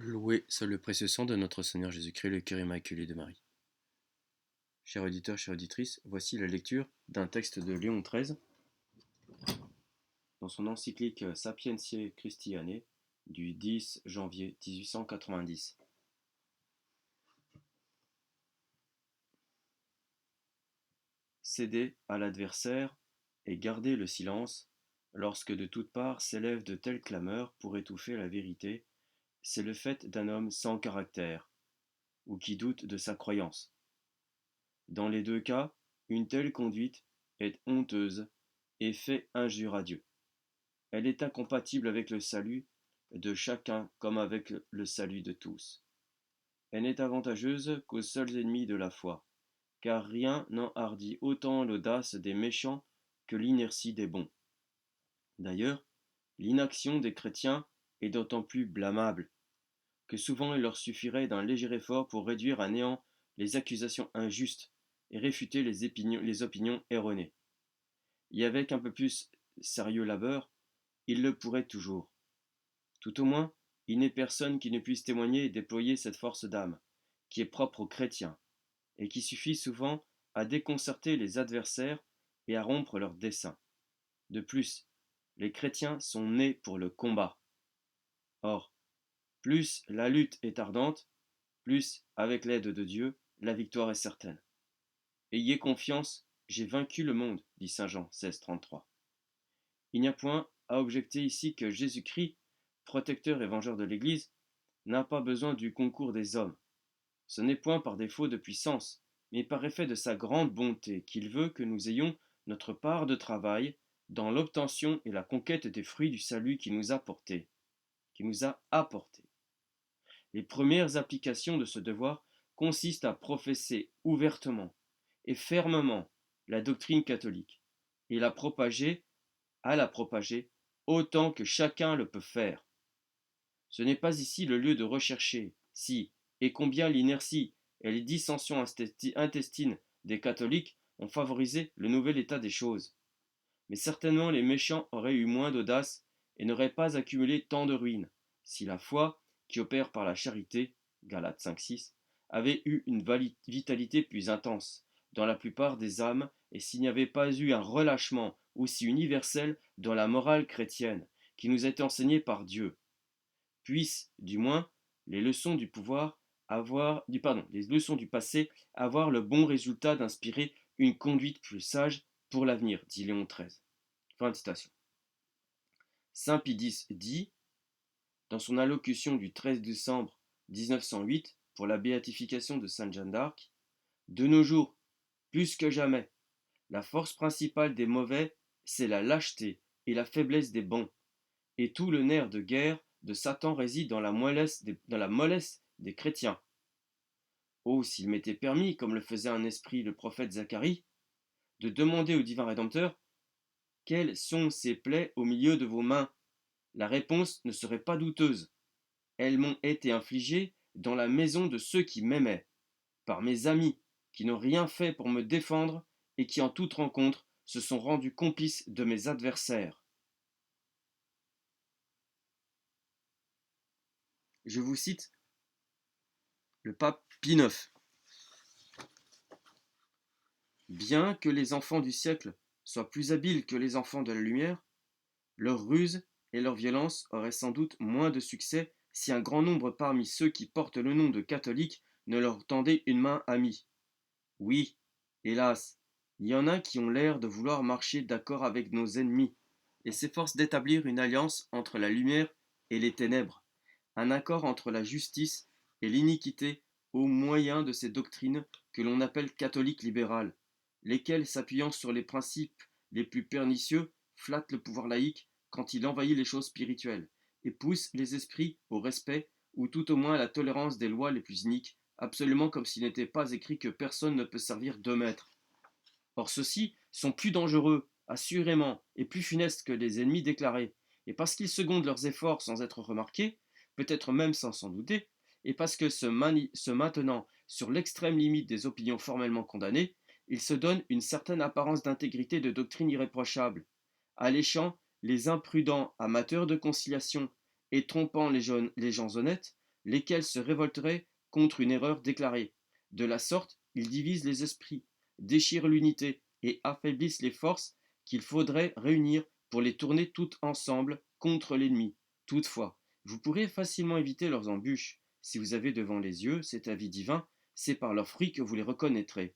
Loué soit le précieux sang de notre Seigneur Jésus-Christ, le cœur immaculé de Marie. Chers auditeurs, chères auditrices, voici la lecture d'un texte de Léon XIII dans son encyclique Sapientiae Christianae du 10 janvier 1890. Céder à l'adversaire et garder le silence lorsque de toutes parts s'élèvent de telles clameurs pour étouffer la vérité, c'est le fait d'un homme sans caractère ou qui doute de sa croyance. Dans les deux cas, une telle conduite est honteuse et fait injure à Dieu. Elle est incompatible avec le salut de chacun comme avec le salut de tous. Elle n'est avantageuse qu'aux seuls ennemis de la foi, car rien n'enhardit autant l'audace des méchants que l'inertie des bons. D'ailleurs, l'inaction des chrétiens est d'autant plus blâmable que souvent il leur suffirait d'un léger effort pour réduire à néant les accusations injustes et réfuter les opinions erronées. Et avec un peu plus sérieux labeur, ils le pourraient toujours. Tout au moins, il n'est personne qui ne puisse témoigner et déployer cette force d'âme, qui est propre aux chrétiens, et qui suffit souvent à déconcerter les adversaires et à rompre leurs desseins. De plus, les chrétiens sont nés pour le combat. Or, plus la lutte est ardente, plus, avec l'aide de Dieu, la victoire est certaine. Ayez confiance, j'ai vaincu le monde, dit saint Jean 16,33. Il n'y a point à objecter ici que Jésus-Christ, protecteur et vengeur de l'Église, n'a pas besoin du concours des hommes. Ce n'est point par défaut de puissance, mais par effet de sa grande bonté qu'il veut que nous ayons notre part de travail dans l'obtention et la conquête des fruits du salut qu'il nous a apportés. Les premières applications de ce devoir consistent à professer ouvertement et fermement la doctrine catholique et à la propager autant que chacun le peut faire. Ce n'est pas ici le lieu de rechercher si et combien l'inertie et les dissensions intestines des catholiques ont favorisé le nouvel état des choses. Mais certainement les méchants auraient eu moins d'audace et n'auraient pas accumulé tant de ruines si la foi, qui opère par la charité, Galates 5,6, avait eu une vitalité plus intense dans la plupart des âmes et s'il n'y avait pas eu un relâchement aussi universel dans la morale chrétienne qui nous est enseignée par Dieu. Puissent, du moins, les leçons du les leçons du passé avoir le bon résultat d'inspirer une conduite plus sage pour l'avenir, dit Léon XIII. Fin de citation. Saint Pie X dit, dans son allocution du 13 décembre 1908 pour la béatification de Sainte Jeanne d'Arc, de nos jours, plus que jamais, la force principale des mauvais, c'est la lâcheté et la faiblesse des bons, et tout le nerf de guerre de Satan réside dans la mollesse des chrétiens. Oh, s'il m'était permis, comme le faisait un esprit le prophète Zacharie, de demander au divin Rédempteur « Quelles sont ces plaies au milieu de vos mains ?» La réponse ne serait pas douteuse. Elles m'ont été infligées dans la maison de ceux qui m'aimaient, par mes amis, qui n'ont rien fait pour me défendre et qui en toute rencontre se sont rendus complices de mes adversaires. Je vous cite le pape Pie IX. Bien que les enfants du siècle soient plus habiles que les enfants de la lumière, leur ruse et leur violence auraient sans doute moins de succès si un grand nombre parmi ceux qui portent le nom de catholiques ne leur tendaient une main amie. Oui, hélas, il y en a qui ont l'air de vouloir marcher d'accord avec nos ennemis et s'efforcent d'établir une alliance entre la lumière et les ténèbres, un accord entre la justice et l'iniquité au moyen de ces doctrines que l'on appelle catholiques libérales, lesquelles, s'appuyant sur les principes les plus pernicieux, flattent le pouvoir laïque quand il envahit les choses spirituelles, et poussent les esprits au respect, ou tout au moins à la tolérance des lois les plus iniques, absolument comme s'il n'était pas écrit que personne ne peut servir deux maîtres. Or ceux-ci sont plus dangereux, assurément, et plus funestes que les ennemis déclarés, et parce qu'ils secondent leurs efforts sans être remarqués, peut-être même sans s'en douter, et parce que se maintenant sur l'extrême limite des opinions formellement condamnées, ils se donnent une certaine apparence d'intégrité de doctrine irréprochable, alléchant les imprudents amateurs de conciliation et trompant les gens honnêtes, lesquels se révolteraient contre une erreur déclarée. De la sorte, ils divisent les esprits, déchirent l'unité et affaiblissent les forces qu'il faudrait réunir pour les tourner toutes ensemble contre l'ennemi. Toutefois, vous pourrez facilement éviter leurs embûches. Si vous avez devant les yeux cet avis divin, c'est par leurs fruits que vous les reconnaîtrez.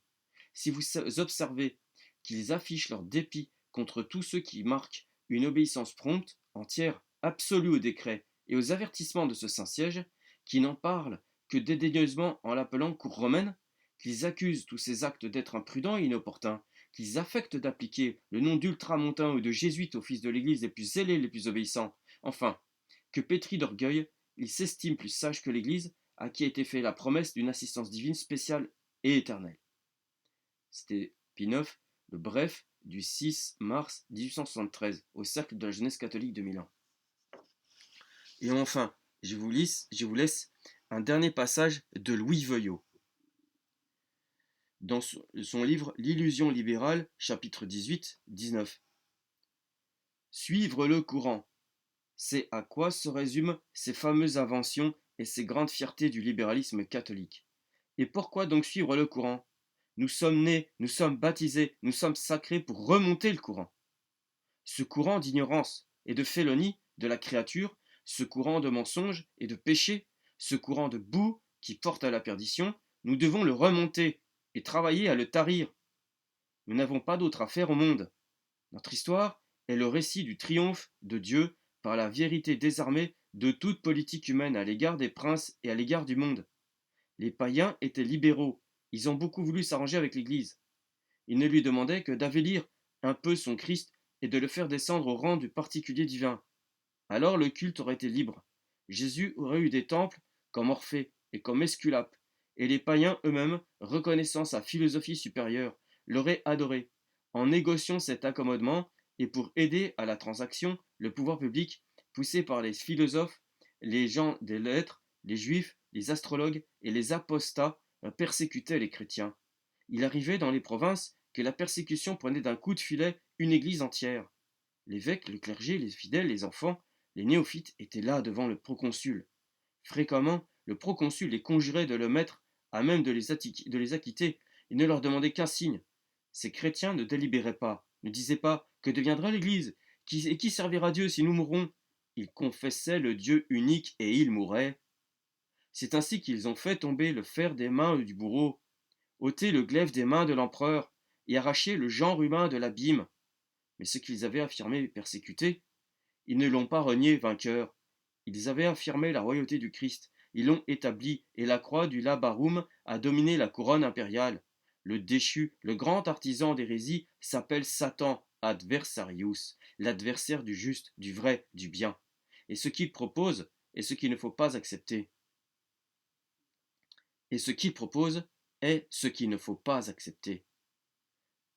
Si vous observez qu'ils affichent leur dépit contre tous ceux qui marquent une obéissance prompte, entière, absolue au décret et aux avertissements de ce Saint-Siège, qui n'en parlent que dédaigneusement en l'appelant cour romaine, qu'ils accusent tous ces actes d'être imprudents et inopportuns, qu'ils affectent d'appliquer le nom d'ultramontains ou de jésuites aux fils de l'Église les plus zélés, les plus obéissants, enfin, que pétris d'orgueil, ils s'estiment plus sages que l'Église, à qui a été fait la promesse d'une assistance divine spéciale et éternelle. C'était Pie IX, le bref du 6 mars 1873, au Cercle de la Jeunesse catholique de Milan. Et enfin, je vous laisse un dernier passage de Louis Veuillot. Dans son livre L'illusion libérale, chapitre 18-19. Suivre le courant, c'est à quoi se résument ces fameuses inventions et ces grandes fiertés du libéralisme catholique. Et pourquoi donc suivre le courant? Nous sommes nés, nous sommes baptisés, nous sommes sacrés pour remonter le courant. Ce courant d'ignorance et de félonie de la créature, ce courant de mensonge et de péché, ce courant de boue qui porte à la perdition, nous devons le remonter et travailler à le tarir. Nous n'avons pas d'autre affaire au monde. Notre histoire est le récit du triomphe de Dieu par la vérité désarmée de toute politique humaine à l'égard des princes et à l'égard du monde. Les païens étaient libéraux, ils ont beaucoup voulu s'arranger avec l'Église. Ils ne lui demandaient que d'avélir un peu son Christ et de le faire descendre au rang du particulier divin. Alors le culte aurait été libre. Jésus aurait eu des temples comme Orphée et comme Esculape, et les païens eux-mêmes, reconnaissant sa philosophie supérieure, l'auraient adoré. En négociant cet accommodement, et pour aider à la transaction, le pouvoir public, poussé par les philosophes, les gens des lettres, les juifs, les astrologues et les apostats, persécutait les chrétiens. Il arrivait dans les provinces que la persécution prenait d'un coup de filet une église entière. L'évêque, le clergé, les fidèles, les enfants, les néophytes étaient là devant le proconsul. Fréquemment, le proconsul les conjurait de le mettre à même de les acquitter et ne leur demandait qu'un signe. Ces chrétiens ne délibéraient pas, ne disaient pas que deviendra l'Église et qui servira Dieu si nous mourrons. Ils confessaient le Dieu unique et ils mouraient. C'est ainsi qu'ils ont fait tomber le fer des mains du bourreau, ôté le glaive des mains de l'empereur et arraché le genre humain de l'abîme. Mais ce qu'ils avaient affirmé et persécuté, ils ne l'ont pas renié vainqueur. Ils avaient affirmé la royauté du Christ, ils l'ont établie, et la croix du Labarum a dominé la couronne impériale. Le déchu, le grand artisan d'hérésie, s'appelle Satan adversarius, l'adversaire du juste, du vrai, du bien. Et ce qu'il propose est ce qu'il ne faut pas accepter. Et ce qu'il propose est ce qu'il ne faut pas accepter.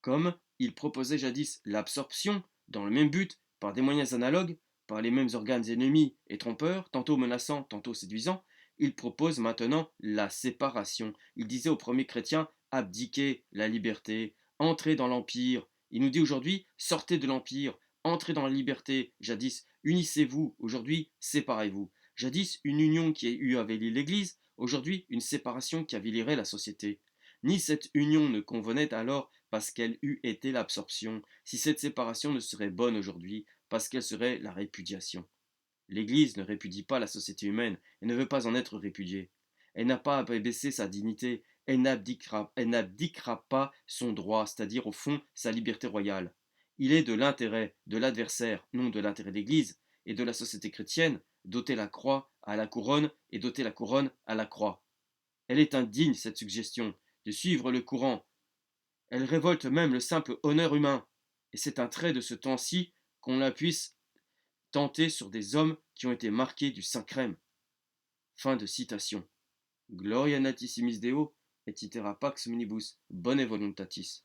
Comme il proposait jadis l'absorption, dans le même but, par des moyens analogues, par les mêmes organes ennemis et trompeurs, tantôt menaçants, tantôt séduisants, il propose maintenant la séparation. Il disait aux premiers chrétiens, abdiquez la liberté, entrez dans l'Empire. Il nous dit aujourd'hui, sortez de l'Empire, entrez dans la liberté. Jadis, unissez-vous, aujourd'hui, séparez-vous. Jadis, une union qui a eu avilie l'Église, aujourd'hui, une séparation qui avilirait la société. Ni cette union ne convenait alors parce qu'elle eût été l'absorption, si cette séparation ne serait bonne aujourd'hui, parce qu'elle serait la répudiation. L'Église ne répudie pas la société humaine et ne veut pas en être répudiée. Elle n'a pas abaissé sa dignité, elle n'abdiquera pas son droit, c'est-à-dire au fond sa liberté royale. Il est de l'intérêt de l'adversaire, non de l'intérêt de l'Église et de la société chrétienne, d'ôter la croix à la couronne et d'ôter la couronne à la croix. Elle est indigne, cette suggestion, de suivre le courant. Elle révolte même le simple honneur humain, et c'est un trait de ce temps-ci qu'on la puisse tenter sur des hommes qui ont été marqués du Saint-Crème. Fin de citation. Gloria natissimis Deo, et itera pax omnibus bone voluntatis.